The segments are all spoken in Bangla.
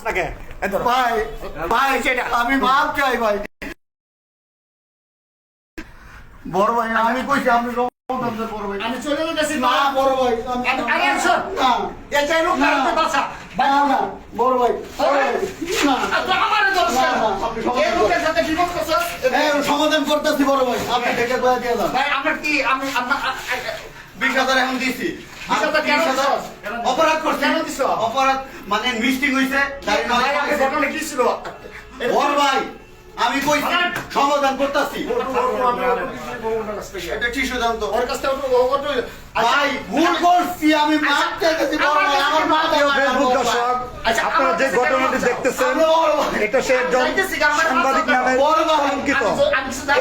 আপনাকে ভাই ভাই আমি মাপ চাই ভাই। বড় ভাই আমি কইছি আপনি বড় ভাই আমি চলে যেতেছি না বড় ভাই আরে শোন না এটাই লোক না। কাটতে বাসা না বড় ভাই না আমারে দোষ না, কেন? না, আপনি সমাধান এই লোকের সাথে বিপদ করছস সমাধান করতেছি বড় ভাই আপনি থেকে কয়ে দিয়ে যান। ভাই আপনার কি আমি আপনার 20,000 এখন দিছি 20,000 কেন দিছস? অপরাধ করছি কেন দিছ? অপরাধ মানে মিস্টেক হইছে গাড়ি ভাই নষ্ট আমি হইছে। ঘটনা কি ছিল বড় ভাই আমি কইছি সমাধান করতেছি এটা টিস্যু দাম তো ওর কাছে ভাই ভুল করছি আমি মাপ চাইতেছি বড় ভাই আমার মা ফেসবুক দর্শক আপনারা যে ঘটনাটি দেখতেছেন এটা সে একজন সাংবাদিক নামে কলঙ্কিত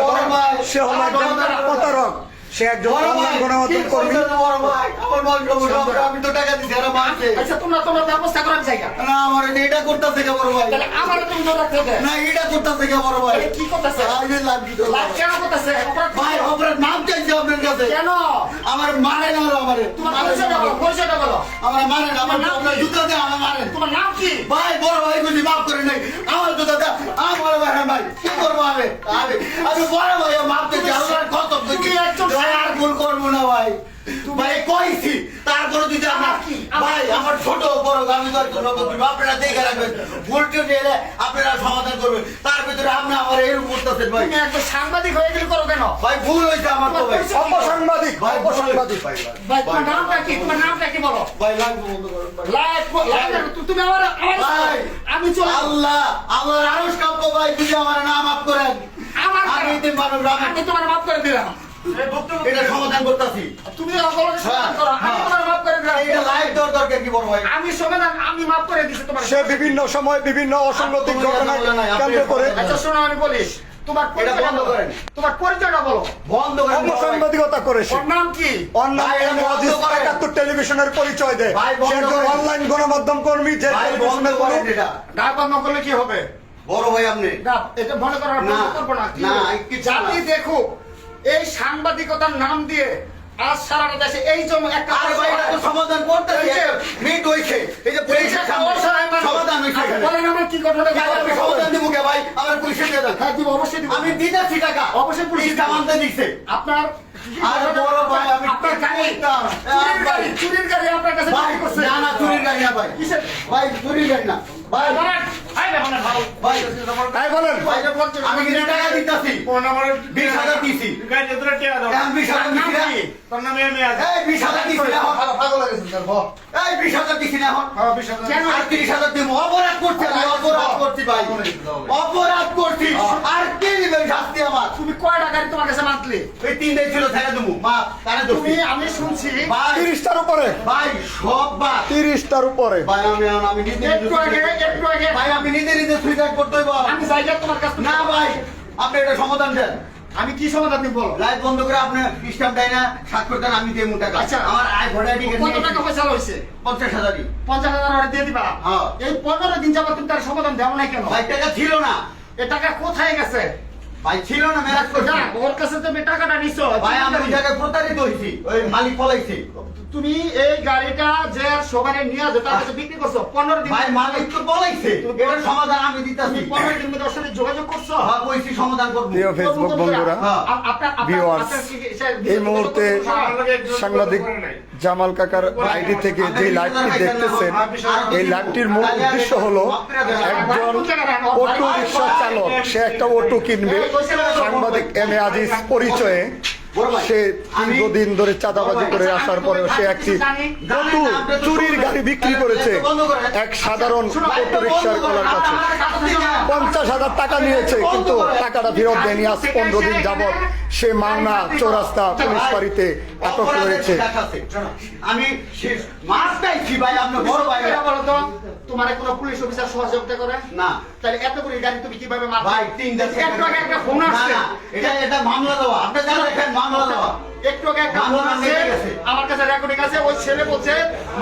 বড় ভাই সে হলো একজন প্রতারক সে একজন অনলাইন গণমাধ্যম কর্মী বড় ভাই আমার মা আমি তো টাকা দিছি আর মারছে আচ্ছা তোমরা ব্যবস্থা করার জায়গা না আমার এটা করতেছে কে বড় ভাই তাহলে আমার তুমি ধরে রাখতে হবে না এটা করতেছে কে বড় ভাই কি করতেছে আগে লাগি তো লাভ কেন করতেছে ভাই অপরাধ মাপ চাইছি আপনার কাছে কেন আমার মারে না আমারে তোমার পরিচয়টা বলো আমার মারে না আমার আপনার জুতা দিয়ে আমার মারে তোমার নাম কি ভাই বড় ভাই কিছু মাফ করে নাই আমার জুতা দিয়ে আমার বড় ভাই ভাই কি করবো আমি আমি বড় ভাই মাপ চাইছি আমার কত তুমি একজন ভাই আর ভুল করবো না ভাই ভাই কইছি তারপরে দিতে আমার ভাই আমার ছোট বড় আমি তো একজন নগদ আপনারা দেখে রাখবেন ভুলটা নিলে আপনারা সমাধান করবেন তার ভিতরে আপনি আমার এরকম করতেছেন ভাই তুমি একজন সাংবাদিক হয়ে গেলে করো কেন ভাই ভুল হয়েছে আমার তো ভাই অপসাংবাদিক ভাই অপসাংবাদিক ভাই তোমার নামটা কি বলো ভাই লাগবে বন্ধ করেন ভাই তুমি আমার ভাই আমি চলে আল্লাহ আমার আরশ কাব্য ভাই তুমি আমার নাম মাফ করেন আমার আমি তিন মানুষ আমি তোমার মাফ করে দিলাম এটা সমাধান করতেছি তুমি অবলম্বন সমাধান করো আমি তোমার মাফ করে দিলাম এটা লাইভ দেওয়ার দরকার কি বড় ভাই আমি সমাধান আমি মাফ করে দিছি তোমার সে বিভিন্ন সময় বিভিন্ন অসঙ্গতিক ঘটনা কেন্দ্র করে আচ্ছা শোনো আমি বলিস তোমার এটা বন্ধ করেন তোমার পরিচয়টা বলো বন্ধ করেন বড় ভাই। অপসাংবাদিকতা করেছে ওর নাম কি অনলাইন ভাই, বন্ধ করেন। 71 টেলিভিশনের পরিচয় দেয় ভাই, বন্ধ সে একজন করেন। অনলাইন গণমাধ্যম কর্মী যে ভাই বন্ধ টেলিভিশনের করেন কোনো এটা ডাক বন্ধ করলে কি হবে বড় ভাই আপনি না এটা বন্ধ করার না, বন্ধ করবো না কি না, হবে? কিছু জাতি না। দেখো এই সাংবাদিকতার নাম দিয়ে আজ সারা দেশে এই জন্য একটা আর ভাই এটা তো সমাধান করতেছি এই যে, মিট হইছে এই যে পুলিশের সামনে সমাধান হইছে এখানে। বলেন আমার কি ঘটনা ভাই, আমি সমাধান দিব কে ভাই আমার পুলিশে দিয়ে দেন হ্যাঁ দিব অবশ্যই দিব আমি দিতেছি টাকা অবশ্যই পুলিশ পুলিশ জামানতে দিচ্ছে আপনার আর বড় ভাই আমি আপনার গাড়ি করতাম। চুরির গাড়ি আপনার কাছে ভাই বিক্রি করছে না না চুরির গাড়ি না ভাই কিসের ভাই চুরির গাড়ি না ভাই বলেন এই দেখুন ভাই ভাই তাই বলেন ভাই আমি কিন্তু টাকা দিতেছি 20,000 দিছি এখন 20,000 দিছি না এই 20,000 দিছি না এখন পাগল হয়ে গেছেন স্যার এই 20,000 দিছি না এখন কেন আর 30,000 দিব অপরাধ করছি আমি অপরাধ করছি ভাই অপরাধ করছি আর কি দিবেন শাস্তি আমার তুমি কয়টা গাড়ি তোমার কাছে মাতলে এই 3 দিন ছিল ছেড়ে দেবো মা তারে তুমি দোষী আমি শুনছি ভাই 30টার উপরে ভাই সব বাদ 30টার উপরে ভাই আমি নিজে একটু আগে ভাই আমি নিজে নিজে সুইসাইড করতে হইব আমি জায়গা তোমার কাছে না ভাই আপনি এটা সমাধান দেন আমি কি সমাধান দিব বলো লাইভ বন্ধ করে আপনি স্টাম্প দেয় না স্বাক্ষর দেন আমি দিয়ে টাকা আচ্ছা। আমার আয় ভোটার আইডি কত টাকা পয়সা হয়েছে 50,000 50,000 ওরা দিয়ে দিবা হ্যাঁ। এই 15 দিন যাবত তুমি তার সমাধান দেও নাই কেন ভাই টাকা ছিল না এ টাকা কোথায় গেছে ভাই ছিল না ম্যানেজ করছি না ওর কাছে তুমি টাকাটা নিছো ভাই আমি ওই জায়গায় প্রতারিত হইছি ওই মালিক পলাইছে তুমি এই গাড়িটা যে সবারে নিয়ে যেটা কাছে বিক্রি করছো 15 দিন ভাই মালিক তো পলাইছে এর সমাধান আমি দিতাছি 15 দিন মধ্যে ওর সাথে যোগাযোগ করছো হ্যাঁ কইছি সমাধান করব প্রিয় ফেসবুক বন্ধুরা viewers, এই মুহূর্তে সাংবাদিক জামাল কাকার আইডি থেকে যে লাইভটি দেখতেছেন এই লাইভটির মূল উদ্দেশ্য হলো একজন অটো রিক্সা চালক সে একটা অটো কিনবে সাংবাদিক এম এ আজিজ পরিচয়ে সে দীর্ঘদিন ধরে চাঁদাবাজি করে আসার পরেও সে একটি অটো চুরির গাড়ি বিক্রি করেছে এক সাধারণ অটো রিক্সার কলার কাছে 50,000 টাকা নিয়েছে কিন্তু টাকাটা ফেরত দেয়নি আজ 15 দিন যাবৎ সে মাওনা চৌরাস্তা পুলিশ বাড়িতে আটক রয়েছে আমি শেষ মাস চাইছি ভাই আপনি বড় ভাই বলো তো তোমার কোনো পুলিশ অফিসার সহযোগিতা করে না তাহলে এত করে গাড়ি তুমি কিভাবে মারবে ভাই 3 দিন একটু আগে একটা ফোন আসছে এটা মামলা দেওয়া আপনি জানেন এখানে মামলা দেওয়া একটু আগে একটা ফোন আসছে আমার কাছে রেকর্ডিং আছে ওই ছেলে বলছে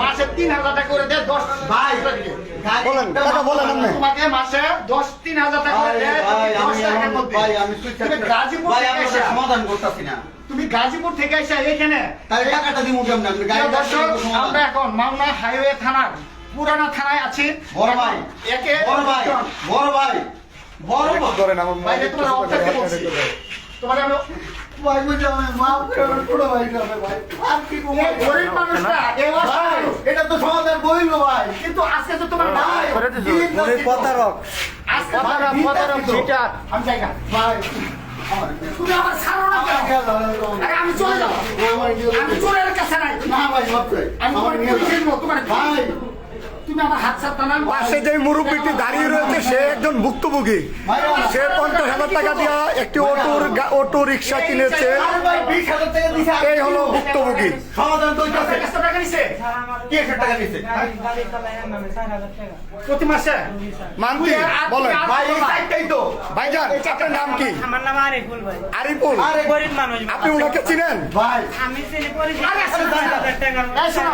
মাসে 3,000 টাকা করে দেয় 10 ভাই বলেন টাকা বলেন আপনি তোমাকে মাসে 3,000 টাকা করে দেয় 10 টাকার মধ্যে ভাই আমি সুইচ তুমি গাজীপুর ভাই থেকে আমি এসে সমাধান করতেছি না তুমি গাজীপুর থেকে এসে এখানে তাহলে টাকাটা দিমু কেমন আপনি গাড়ি দর্শক আমরা এখন মাওনা হাইওয়ে থানার পুরানা থানায় আছি বড় ভাই একে বড় ভাই বড় ভাই বড় ভাই ধরেন আমার বাইরে তোমার অবস্থাকে বলছি তোমার আমি ভাই বুঝলাম মাফ করুন ছোট ভাই যাবে ভাই আর কি করব এই গরিব মানুষটা এই ভাই এটা তো সমাধান বইল ভাই কিন্তু আজকে তো তোমার ভাই প্রতারক আজকে প্রতারক চিটার আমি যাই না ভাই তুমি আমার ছাড়ো না কেন? আরে আমি চলে যাব আমি চোরের কাছে নাই না ভাই মাফ করে আমি তোমার পুলিশে দেবো তোমার ভাই তুমি আমার হাত ছাড়তা না পাশে যে মুরব্বীটি দাঁড়িয়ে রয়েছে সে একজন ভুক্তভোগী সে 50,000 টাকা দিয়ে একটি অটো রিক্সা কিনেছে আর ভাই 20,000 টাকা দিছে এই হলো ভুক্তভোগী সমাধান তো আপনার কাছে টাকা নিছে কি 1 টাকা দিছে প্রতি মাসে মান্তি বলেন ভাই এই সাইডটাই তো ভাইজান আপনার নাম কি আমার নাম আরিফুল ভাই। আরিফুল আরে গরিব মানুষ ভাই। আপনি ওনাকে চিনেন ভাই আমি চিনি পরিচিত। আরে, 4,000 টাকা এই শোনো,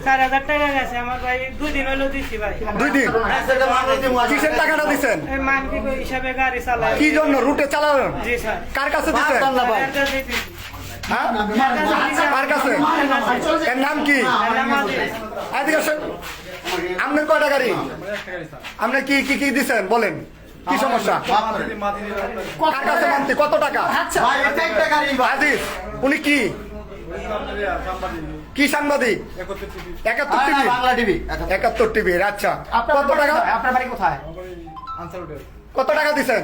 4,000 টাকা গেছে আমার ভাই 2 দিন হলো দিছি ভাই। 2 দিন সেটা মানুষ দিয়ে কিসের টাকাটা দিচ্ছেন এই মান্থলি হিসাবে গাড়ি চালাই। কি জন্য রুটে চালালেন জি স্যার। কার কাছে দিচ্ছেন এটা দিতেছি। হ্যাঁ কার কাছে এর নাম কি এর নাম আজিজ। এদিকে আসেন আপনার কয়টা গাড়ি আপনি কি কি কি দিচ্ছেন বলেন কি সমস্যা কার কাছে মানতে কত টাকা ভাই এটা একটা গাড়ি ভাই আজিজ উনি কি কি সাংবাদিক 71 টিভি বাংলা টিভি 71 টিভি আচ্ছা কত টাকা আপনার বাড়ি কোথায় কত টাকা দিচ্ছেন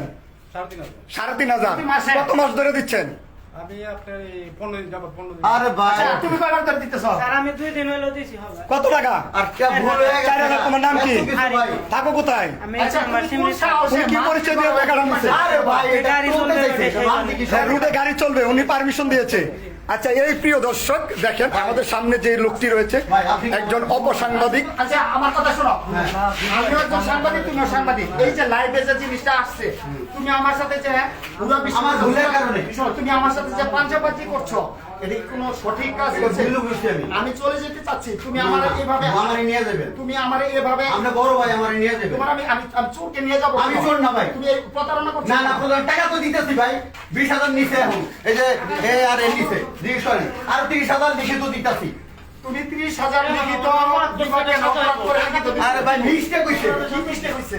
3,500 কত মাস ধরে দিচ্ছেন আমি আপনার এই 15 দিন যাবত 15 দিন আরে ভাই তুমি কয়বার করে দিতেছো স্যার আমি 2 দিন হলো দিছি হবে। কত টাকা আর কে ভুল হয়ে গেছে 4,000 তোমার নাম কি? এত কিছু ভাই থাকো কোথায় আমি আচ্ছা, আমার তুমি সিমরি কোন সাহসে উনি কি পরিচয় দিয়ে টাকাটা নিচ্ছে আরে ভাই এটা গাড়ি চলতে চলবে, চাইছে এটা সেই মানতে কি হ্যাঁ, রুটে গাড়ি চলবে উনি পারমিশন দিয়েছে আচ্ছা এই প্রিয় দর্শক দেখেন আমাদের সামনে যে লোকটি রয়েছে ভাই, আপনি- একজন অপসাংবাদিক আচ্ছা আমার কথা শোনো আমিও একজন সাংবাদিক তুমিও সাংবাদিক এই যে লাইভে যে জিনিসটা আসছে তুমি আমার সাথে যে পুরো বিশ্ব আমার ভুলের কারণে। শোনো, তুমি আমার সাথে যে পাঞ্চাপাতি করছো এটা কি কোনো সঠিক কাজ করছে ভুল বুঝছি আমি। আমি চলে যেতে চাচ্ছি তুমি আমার এইভাবে আমারে নিয়ে যাবেন তুমি আমার এইভাবে আমরা বড় ভাই আমারে নিয়ে যাবেন তোমার আমি আমি আমি চোরকে নিয়ে যাবো আমি চোর না ভাই। তুমি এই প্রতারণা করছো না না প্রধান টাকা তো দিতেছি ভাই 20,000 নিছে এখন এই যে এ আর এ নিছে জিজ্ঞেস আর 30,000 লিখে তো দিতেছি তুমি 30,000 লিখিত বিভাগে নকল করে লিখিত আরে ভাই মিস্টেক হইছে কি মিস্টেক হইছে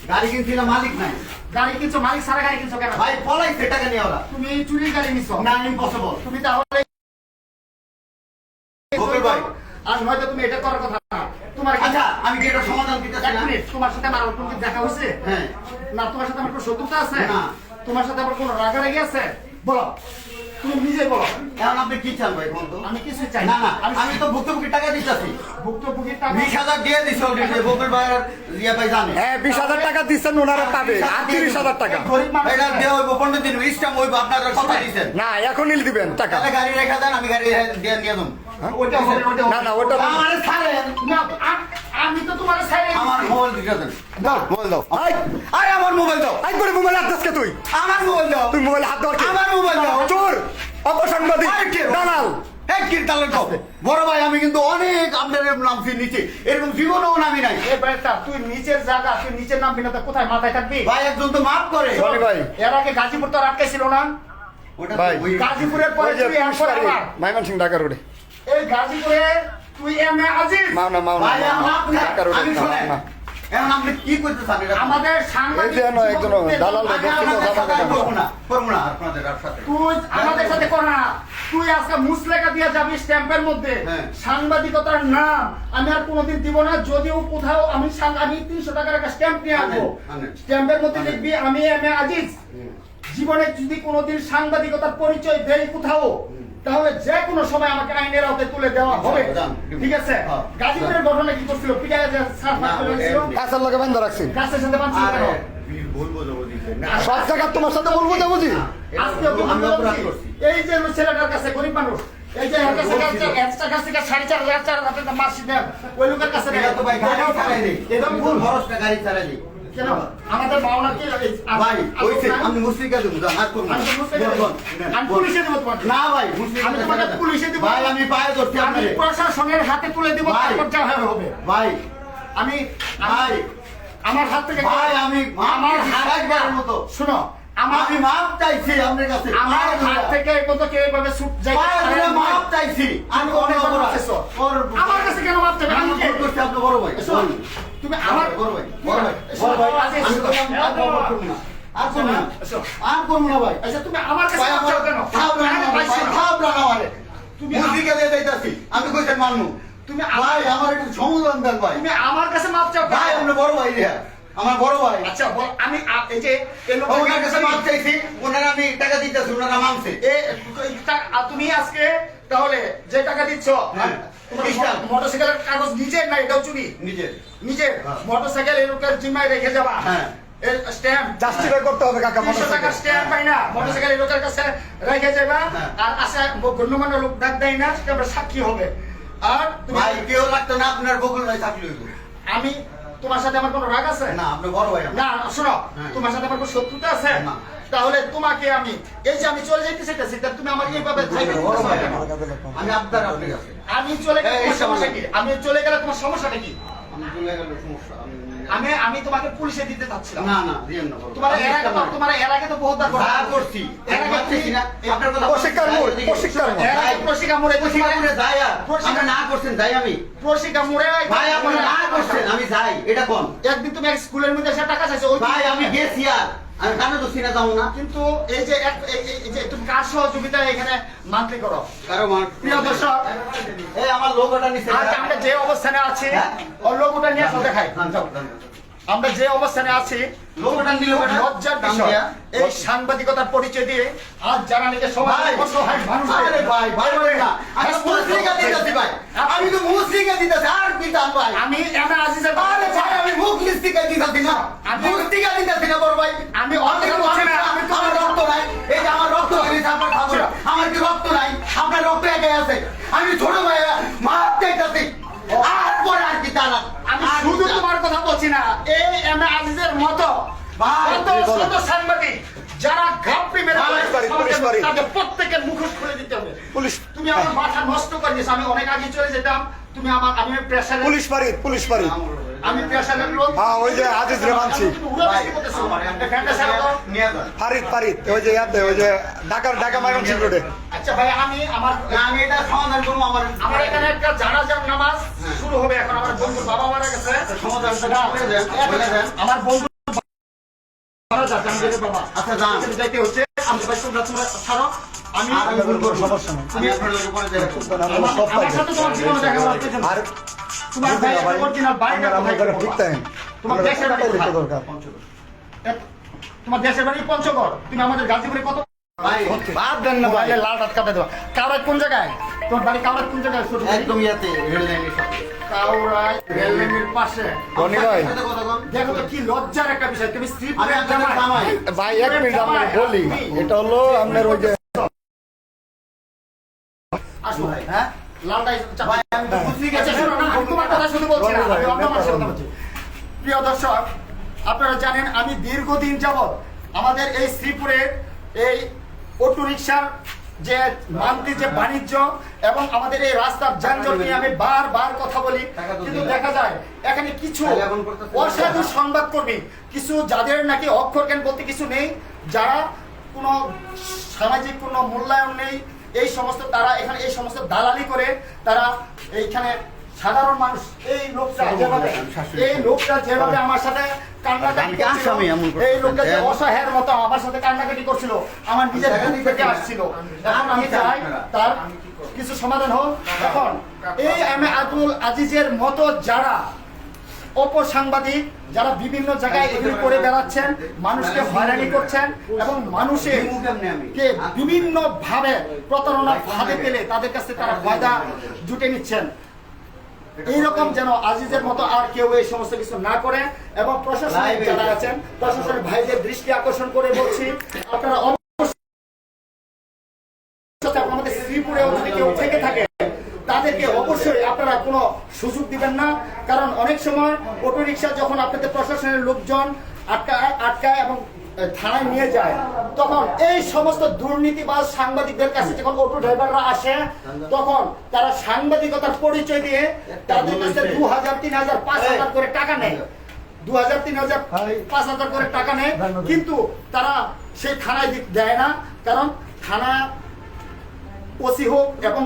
গাড়ি কিনছিলাম মালিক নাই গাড়ি কিনছো মালিক সারা গাড়ি কিনছো কেন ভাই পলাইছে টাকা নিয়ে ওরা তুমি চুরির গাড়ি নিছো না ইম্পসিবল তুমি তাহলে ওকে ভাই আর হয়তো তুমি এটা করার কথা না তোমার আচ্ছা আমি কি এটা সমাধান দিতেছি এক না মিনিট তোমার সাথে আমার কোনো কি দেখা হয়েছে হ্যাঁ না তোমার সাথে আমার কোনো শত্রুতা আছে না। তোমার সাথে আমার কোনো রাগারাগি আছে বলো তুমি নিজে বলো এখন আপনি কি চান ভাই বলতো আমি কিছু চাই না না আমি আমি তো ভুক্তভোগী টাকা দিতেছি ভুক্তভোগীর টাকা 20,000 দিয়ে দিছি অলরেডি বকুল ভাইয়ের ইয়া ভাই জানে হ্যাঁ 20,000 টাকা দিচ্ছেন ওনারা পাবে আর 30,000 টাকা গরিব মানুষ এটা দেওয়া হইব 15 দিন ইস্টাম হইব আপনারা কথা দিছেন না এখনই দিবেন টাকা তাহলে গাড়ি রেখা দেন আমি গাড়ি দিয়ে দিয়ে দেব ওইটা হবে ওইটা না না ওটা আমার ছাড়েন না আমি তো তোমার সাইড আমার মোবাইল দিতে দেন দাও মোবাইল দাও আই আরে আমার মোবাইল দাও আই করে মোবাইল হাত দাসকে তুই আমার মোবাইল দাও তুই মোবাইল হাত দাও কে? আমার মোবাইল দাও চোর অপসাংবাদিক আরে কে? দালাল এক কিরতালের কপ বড় ভাই আমি কিন্তু অনেক আপনার নাম নিচে এরকম জীবনেও নামি নাই এই ব্যাপারটা তুই নিচের জায়গা তুই নিচের নাম বিনা কোথায় মাথায় থাকবি ভাই একজন তো মাফ করে রনি ভাই এর আগে গাজীপুর তো আর আটকাইছিল না ওটা ভাই, তো ওই- গাজীপুরের পরে ওই যে তুই এরপরে আবার মাইমনসিং ঢাকা রোডে এই গাজীপুরে তুই এম এ আজিজ মাওনা মাওনা ভাই আমার আপনার ঢাকা রোডে আমি শুনেন না এখন আপনি কি করতে চান এটা আমাদের এই সাংবাদিক যে না, একজন দালাল রে আমি বক্তব্য আপনাদের জমা সাথে দেন। করবো না করবো না আপনাদের সাথে তুই আমাদের সাথে কর না তুই আজকে মুসলেখা দিয়ে যাবি স্ট্যাম্পের মধ্যে হ্যাঁ। সাংবাদিকতার নাম আমি আর কোনোদিন দিব না যদিও কোথাও আমি আমি 300 টাকার একটা স্ট্যাম্প নিয়ে আসবো আনেন। স্ট্যাম্পের মধ্যে লিখবি আমি এম এ আজিজ জীবনে যদি কোনোদিন সাংবাদিকতার পরিচয় দেই কোথাও তাহলে যে কোনো সময় আমাকে আইনের আওতায় তুলে দেওয়া হবে যান। ঠিক আছে হ্যাঁ। গাজীপুরের ঘটনা কি করছিল পিটায় যে সার না, ফাঁক করেছিল কাছের লোকে বন্ধ রাখছি গাছের সাথে বাঁধছিল কেন আরে বলবো যাবো দিতে না সব জায়গা তোমার সাথে বলবো যে বুঝি আজকে আমি অপরাধ করছি এই যে ছেলেটার কাছে গরিব মানুষ এই যে এর কাছে এক্সট্রা কাছ থেকে 4,500 টাকা মাসি দেন ওই লোকের কাছে এটা তো ভাই গাড়ি চালাই নেই একদম ভুল খরচটা গাড়ি চালাই নেই কেন আমাদের মাওনা কি ভাই ওইছে আমি মুসলিকা দেবো যান আর করবো না। আমি পুলিশে দেবো তোমাকে না ভাই মুসলিকা আমি তোমাকে পুলিশে দেবো ভাই আমি পায়ে ধরছি আমি আপনারে প্রশাসনের হাতে তুলে দেবো ভাই। তারপর যা হবে ভাই আমি ভাই আমার হাত থেকে ভাই আমি আমার হাত হাত একবারের মতো শোনো আমি মাপ চাইছি আপনার কাছে আমার হাত থেকে এই পর্যন্ত কেউ এভাবে ছুট যায় পায়ে ধরে মাপ চাইছি আমি অনেক বড় আমার কাছে কেন মাপ চাইবে? আমি কে? করছি আপনার বড় ভাই শোন, তুমি আমার বড় ভাই আমি তো আর করবো না আর করবো না আর করবো না ভাই আচ্ছা তুমি আমার কাছে ভাই মাপ আমার চাও কেন? থাপড়ানো আমারে তুমি মুরগিকে দিয়ে যাইতাছি আমি কইছেন মানমু তুমি ভাই আমার একটু সমাধান দেন ভাই তুমি আমার কাছে মাপ চাও ভাই কেন? আপনার বড় ভাই রে আমার বড় ভাই আচ্ছা বল, আমি এই যে এই ওনার কাছে মাপ চাইছি ওনারা আমি টাকা দিতেছি ওনারা মানছে তুমি আজকে তাহলে যে টাকা দিচ্ছ হ্যাঁ। মোটরসাইকেলের কাগজ নিজের না এটাও চুরি নিজের নিজের মোটরসাইকেল এই লোকের জিম্মায় রেখে যাবা হ্যাঁ। স্ট্যাম্প জাস্টিফাই করতে হবে কাকা 300 টাকার স্ট্যাম্প পাই না মোটরসাইকেল এই লোকের কাছে রেখে যাবা হ্যাঁ। আর আসা গণ্যমান্য লোক ডাক দেয় না সেটা আমরা সাক্ষী হবে আর তুমি ভাই কেউ লাগতো না আপনার বকুল ভাই থাকলে হইতো। আমি তোমার সাথে আমার কোনো রাগ আছে না আপনার বড় ভাই আমার। না শোনো হ্যাঁ। তোমার সাথে আমার কোনো শত্রুতা আছে না। তাহলে তোমাকে আমি এই যে আমি চলে যাইতে চাইতেছি তা তুমি আমাকে এইভাবে যাইতে বড় দিতেছো ভাই কেন? আমার। আমি আপনার আপনার কাছে আমি চলে গেলে এই তোমার সমস্যা সামনে। কি? আমি চলে গেলে তোমার সমস্যাটা কি? আমি চলে গেল সমস্যা আমি আমি তোমাকে পুলিশে দিতে চাচ্ছিলাম না না দিয়েন না বড় তোমার ভাই। এর আগে তোমার এর আগে তো বহুতবার যা করছি এর আগে মারতেছি না আপনার কথা প্রশিক্ষণ মূল, প্রশিক্ষণ মূল। এর আগে প্রশিকা মোড়ে প্রশিক্ষণে যাই আর আপনি না করছেন যাই আমি প্রশিকা মোড়ে ভাই আপনি না করছেন আমি যাই এটা কোন একদিন তুমি এক স্কুলের মধ্যে এসে টাকা চাইছো ওই ভাই আমি গেছি আর আমি কানে তো সিনা যাবো না কিন্তু এই যে এই যে তুমি কার সহযোগিতা এখানে মান্থলি করো কারো মান প্রিয় দর্শক এই আমার লোগোটা নিচে আজ আমরা যে অবস্থানে আছি হ্যাঁ? ওর লোগোটা নিয়ে আসো দেখাই যাও আমরা যে অবস্থানে আছি লোগোটা নিল লজ্জার বিষয় এই সাংবাদিকতার পরিচয় দিয়ে আজ যারা নাকি সমাজের ভাই, অসহায় মানুষ আরে ভাই ভাই বলে না আমি মুসলিমকে দিতেছি ভাই আমি তো মুসলিমকে দিতেছি আর দিতাম ভাই আমি এম এ আজিজের আরে ভাই আমি মুসলিমকে দিতেছি না আমি- মুসলিমকে দিতেছি না বড় ভাই আমি অনেক অনেক বলছি না। আমি তো আমার রক্ত নাই এই যে আমার রক্ত হয়েছে আপনার খাবার আমার কি রক্ত নাই আপনার রক্ত একাই আছে আমি ছোট ভাই মাপ চাইতেছি আর পরে আর কি তারা আমি শুধু তোমার কথা বলছি না এই এম এ আজিজের মতো ভাই, কত শত সাংবাদিক যারা ঘাপটি মেরে ভাই, সমাজের পুলিশ বাড়ি। তাদের প্রত্যেকের মুখোশ খুলে দিতে হবে পুলিশ তুমি আমার মাথা নষ্ট করে দিয়েছো আমি অনেক আগে চলে যেতাম তুমি আমি প্রেশারে পুলিশ বাড়ি পুলিশ বাড়ি আমি প্রেশারের লোক হ্যাঁ ওই যে আজিজ রে মানছি তুমি উড়াবাসি করতেছো। এই ফ্যানটা ছাড়ো তো। নিয়ে যান ফারিদ ফারিদ ওই যে ইয়াতে ওই যে ঢাকা মাইমনসিংহ রোডে আচ্ছা ভাই আমি আমি এটা সমাধান করবো আমার এখানে একটা জানাজার নামাজ শুরু হবে এখন আমার বন্ধুর বাবা মারা গেছে সমাধানটা করে দেন বলে দেন আমার বন্ধু মারা যাচ্ছে আমি যেতে বাবা আচ্ছা যান যাইতে হচ্ছে আমি ভাই তোমরা ছাড়ো আমি আর আমি ভুল করবো সমস্যা নেই। আমি আপনার লোকে পরে যাই আমরা সব পাই আমার সাথে তোমার জীবনে দেখা করতে চাই না। আর তোমার ভাই অরিজিনাল বাইরে আমার ঘরে ঠিক তাই তোমার দেশের বাড়ি কোথায়? দরকার তোমার দেশের বাড়ি পঞ্চগড় তুমি আমাদের গাজীপুরে কত ভাই বাদ দেন না ভাই লাল রাত কাটে দেওয়া কাউরাই কোন জায়গায় তোমার বাড়ি কাউরাই কোন জায়গায় ছোট বাড়ি? একদম ইয়াতে রেল লাইনের সাথে কাউরাই রেললাইনের পাশে রনি ভাই দেখো তো কি লজ্জার একটা বিষয় তুমি স্ত্রী আমি আপনাদের জামাই ভাই এক মিনিট আমরা বলি এটা হলো আপনার ওই যে আসো ভাই হ্যাঁ লালটাই ভাই আমি তো বুঝলি আচ্ছা, গেছি শোনো না, আমি তোমার কথা শুধু বলছি না, আমি অন্য মানুষের কথা বলছি। প্রিয় দর্শক আপনারা জানেন আমি দীর্ঘদিন যাবৎ আমাদের এই শ্রীপুরের এই অটো রিক্সার যে মান্তি যে বাণিজ্য এবং আমাদের এই রাস্তার যানজট নিয়ে আমি বারবার কথা বলি কিন্তু দেখা যায় এখানে কিছু অসাধু সংবাদকর্মী কিছু যাদের নাকি অক্ষর জ্ঞান বলতে কিছু নেই যারা কোনো সামাজিক কোনো মূল্যায়ন নেই এই সমস্ত তারা এখানে এই সমস্ত দালালি করে তারা এইখানে সাধারণ মানুষ এই লোকটা যেভাবে আমার সাথে কান্নাকাটি করছিল, এই লোকটা যে অসহায়ের মতো আমার সাথে কান্নাকাটি করছিল আমার নিজের বুক থেকে আসছিল এখন আমি চাই তার কিছু সমাধান হোক এখন এই আমি আব্দুল আজিজের মতো যারা অপসাংবাদিক যারা বিভিন্ন জায়গায় এগুলি করে বেড়াচ্ছেন মানুষকে হয়রানি করছেন এবং মানুষের কে বিভিন্ন ভাবে প্রতারণার ফাঁদে পেলে তাদের কাছে তারা ফায়দা জুটে নিচ্ছেন এইরকম যেন আজিজের মতো আর কেউ এই সমস্ত কিছু না করে এবং প্রশাসনিক যারা আছেন প্রশাসনিক ভাইদের দৃষ্টি আকর্ষণ করে বলছি আপনারা অবশ্যই আমাদের শ্রীপুরেও যদি কেউ থেকে থাকে তাদেরকে অবশ্যই আপনারা কোনো সুযোগ দিবেন না কারণ অনেক সময় অটো রিক্সা যখন আপনাদের প্রশাসনের লোকজন আটকায় এবং থানায় নিয়ে যায় তখন এই সমস্ত দুর্নীতিবাজ সাংবাদিকদের কাছে যখন অটো ড্রাইভাররা আসে তখন তারা সাংবাদিকতার পরিচয় দিয়ে তাদের কাছে 2000, 3000, 5000 করে টাকা নেয় 2000, 3000, 5000 করে টাকা নেয়, কিন্তু তারা সেই থানায় দেয় না। কারণ থানা ওসি হোক এবং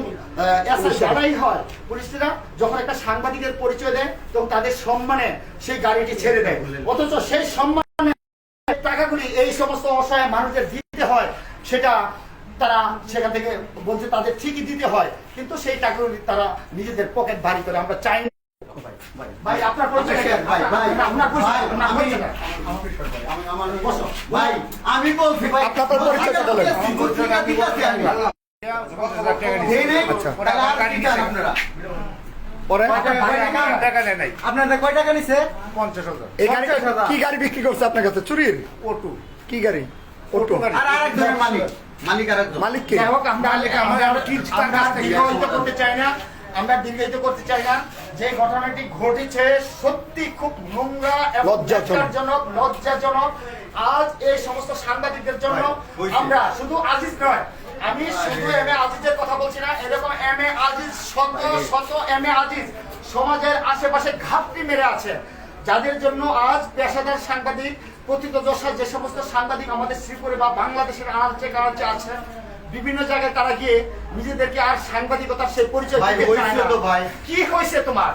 এসআই যারাই হয়, পুলিশরা যখন একটা সাংবাদিকের পরিচয় দেয় তখন তাদের সম্মানে সেই গাড়িটি ছেড়ে দেয়, অথচ সেই সম্মানে টাকাগুলি এই সমস্ত অসহায় মানুষদের দিতে হয়, সেটা তারা সেখান থেকে বলছে তাদের ঠিকই দিতে হয়, কিন্তু সেই টাকাগুলি তারা নিজেদের পকেট ভারী করে। আমরা চাই না। ভাই আপনার পরিচয় দেন। আপনার পরিচয় দেন। বসো। ভাই আমি বলছি ভাই আপনার পরিচয়টা বলেন। দেই নাই, আচ্ছা। টাকা আর দিতে হবে আপনারা। পরে আপনাদের কয় টাকা নিছে? এই গাড়ি কি গাড়ি বিক্রি করছে আপনার কাছে? চুরির অটো। কি গাড়ি? অটো। আর আরেকজনের মালিক আরেকজন। মালিক কে? যাই হোক, আমরা দীর্ঘায়িত করতে চাই না। আমরা দীর্ঘায়িত করতে চাই না। যে ঘটনাটি ঘটেছে সত্যি খুব নোংরা এবং লজ্জাজনক। লজ্জাজনক। আজ এই সমস্ত সাংবাদিকদের জন্য আমরা শুধু আজিজ নয়, আমি শুধু এম এ আজিজের কথা বলছি না, এরকম এম এ আজিজ শত শত এম এ আজিজ সমাজের আশেপাশে ঘাপটি মেরে আছে, যাদের জন্য আজ পেশাদার সাংবাদিক, প্রথিতযশা যে সমস্ত সাংবাদিক আমাদের শ্রীপুরে বা বাংলাদেশের আনাচে কানাচে আছে, বিভিন্ন জায়গায় তারা গিয়ে নিজেদেরকে আর সাংবাদিকতার সেই পরিচয় ভাই, দিতে চায় হয়েছে না। তো ভাই। কি হয়েছে তোমার?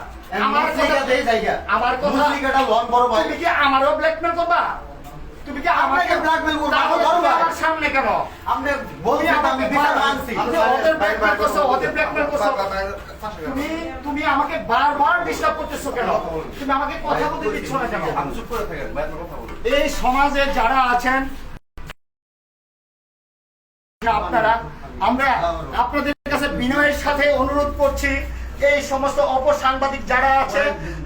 আমার কথা দেই জায়গা। আমার কথা মুসলিকাটা লন বড় ভাই। তুমি কি আমারও ব্ল্যাকমেল করবা? তুমি কি আমাকে আপনাকে blackmail করবো? তাহলে বড় তুমি ভাই। আমার সামনে কেন? আপনি বলছেন আমি বিচার মানছি। আপনি ওদের ব্ল্যাকমেল করছো, ওদের ব্ল্যাকমেল করছো। তুমি আমাকে বারবার ডিস্টার্ব করতেছো কেন? তুমি আমাকে কথা বলতে দিচ্ছ না কেন? এই সমাজে যারা আছেন আপনারা, আমরা আপনাদের কাছে বিনয়ের সাথে অনুরোধ করছি, এই সমস্ত অপসাংবাদিক যারা আছে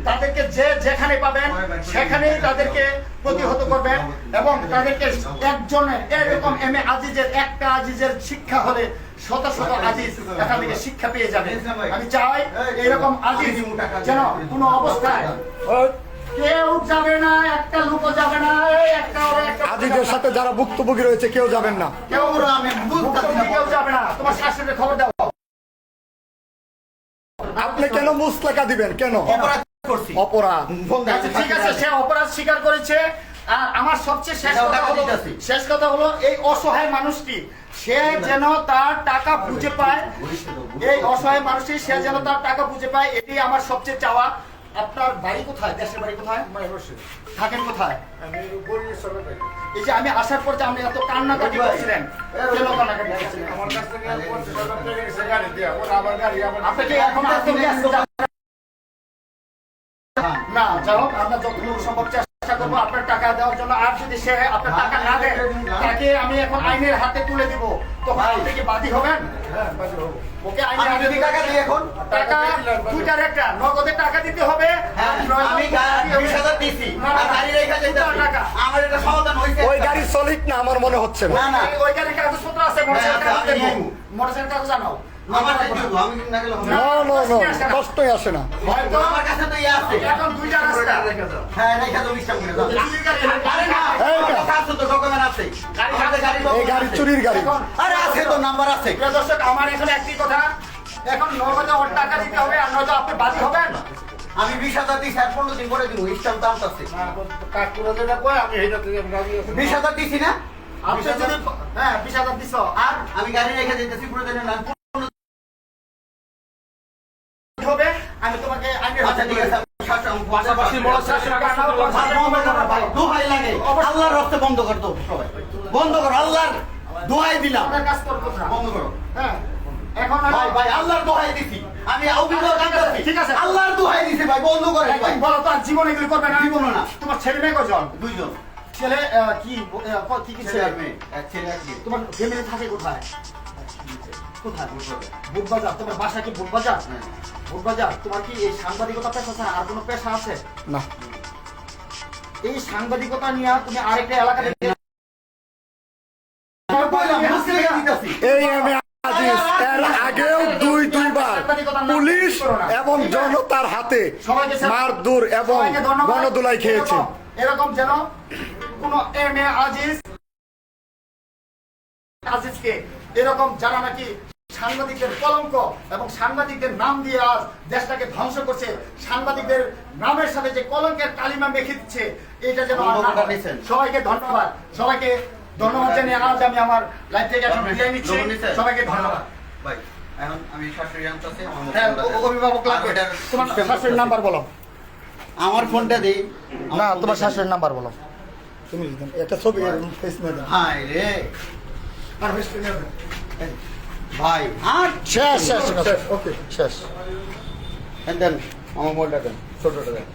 তাদেরকে যে যেখানে পাবেন সেখানেই তাদেরকে প্রতিহত করবেন এবং তাদেরকে একজনের এরকম এম এ আজিজের একটা আজিজের শিক্ষা হলে শত শত আজিজ এখান থেকে শিক্ষা পেয়ে যাবে। আমি চাই এরকম আজিজ যেন কোনো অবস্থায় কেউ যাবে না, একটা লোকও যাবে না, একটা আজিজের সাথে যারা ভুক্তভোগী রয়েছে কেউ যাবেন না। কেউ আমি কেউ যাবে না। তোমার শাশুড়ির খবর দাও। আপনি কেন মুসলাকা দিবেন? কেন? অপরাধ করছি। অপরাধ। আচ্ছা, ঠিক আছে, সে অপরাধ স্বীকার করেছে। আর আমার সবচেয়ে শেষ কথা হলো এই অসহায় মানুষটি সে যেন তার টাকা বুঝে পায়, এই অসহায় মানুষটি সে যেন তার টাকা বুঝে পায়, এটি আমার সবচেয়ে চাওয়া। আপনার বাড়ি কোথায়? দেশের বাড়ি কোথায়? থাকেন কোথায়? এই যে আমি আসার পর যে আপনি এত কান্নাকাটি করছিলেন, কেন কান্নাকাটি করছিলেন? আপনাকে এখন না, যাই হোক, আমরা যতটুকু সম্ভব চেষ্টা করবো আপনার টাকা দেওয়ার জন্য। আর যদি সে আপনার টাকা না দেয়, তাকে আমি এখন আইনের হাতে তুলে দিব। তো আপনি কি বাদী হবেন? ওকে আইনের হাতে যদি টাকা দিই এখন টাকা দুইটার একটা, নগদে টাকা দিতে হবে। আমি 20,000 দিছি আর গাড়ি রেখে যেতে টাকা আমার এটা সমাধান হইছে। ওই গাড়ি সলিড না আমার মনে হচ্ছে না। না না ওই গাড়ির কাগজপত্র আছে, মোটরসাইকেল কাগজ দেবো। মোটরসাইকেল কাগজ জানাও। আমার কাছে দিব, আমি না গেলে হবে না। কষ্টই আসে না। হয়তো আমার কাছে তো ইয়া আছে। এখন দুইটা রাস্তা। হ্যাঁ রেখে দাও ইচ্ছা করে দাও। চুরির গাড়ি। আরে না আমার কাছে তো ডকুমেন্ট আছে। আমাদের গাড়ি এই গাড়ি চুরির গাড়ি। এখন আরে আছে তো নাম্বার আছে। প্রিয় দর্শক, আমার এখানে একটি কথা, এখন নগদে ওর টাকা দিতে হবে, আর নয়তো আপনি বাদী হবেন। আমি 20,000 দিছি আর 15 দিন পরে দিব, স্ট্যাম্প দাম আছে। 20,000 দিছি না? আপনি যদি 20,000 দিছ আর আমি গাড়ি রেখে যেতেছি প্রয়োজনে না। হবে, আমি তোমাকে আইনের আচ্ছা হাতে ঠিক তুলে আছে। দেব। পাশাপাশি দোহাই লাগে, আল্লাহর রক্তে বন্ধ কর তো সবাই, বন্ধ করো, আল্লাহর দোহাই দিলাম, আমরা কাজ করবো না। বন্ধ করো। হ্যাঁ, এখন ভাই ভাই আল্লাহর দোহাই দিছি, আমি অভিযোগ আনতেছি, ঠিক আছে। আল্লাহর দোহাই দিছি ভাই, বন্ধ করে ভাই। একদিন বলো তো, আর জীবন এগুলি করবে না? জীবনও না। তোমার ছেলে মেয়ে কজন? 2 জন, ছেলে কি কি ছেলে ছেলে? আর মেয়ে, এক ছেলে এক মেয়ে। তোমার ফ্যামিলি থাকে কোথায়? কোথায়? বুটবাজার। তোমার বাসা কি বুটবাজার? হ্যাঁ। বুটবাজার। তোমার কি এই সাংবাদিকতা পেশা ছাড়া আর কোনো পেশা আছে? না। এই সাংবাদিকতা নিয়ে তুমি আরেকটা এলাকা থেকে আমি বললাম, মুসলিম দিতাছি। এই আমি আজিজ এর আগেও দুইবার পুলিশ এবং জনতার হাতে মারধর এবং গণদোলাই খেয়েছে। এরকম যেন কোন এম এ আজিজকে এরকম যারা নাকি সাংবাদিকদের কলঙ্ক এবং সাংবাদিকদের নাম দিয়ে আজ দেশটাকে ধ্বংস করছে, সাংবাদিকদের নামের সাথে যে কলঙ্কের কালিমা মেখে দিচ্ছে, এটা যেন আর না হয়। সবাইকে ধন্যবাদ, সবাইকে ধন্যবাদ জানিয়ে আজ আমি আমার লাইভ থেকে এখন বিদায় নিচ্ছি। সবাইকে ধন্যবাদ। ভাই এখন আমি শাশুড়ি আনতেছি হ্যাঁ, অভিভাবক লাগবে। তোমার শাশুড়ির নাম্বার বলো। আমার ফোনটা দিই। না, তোমার শাশুড়ির নাম্বার বলো। তুমি একটা ছবি ফেস নিয়ে দাও। হাই রে আর ফেস নিয়ে দাও। ভাই আর শেষ শেষ শেষ, ওকে শেষ। দেন আমার মোবাইলটা দেন, ছোটটা দেন।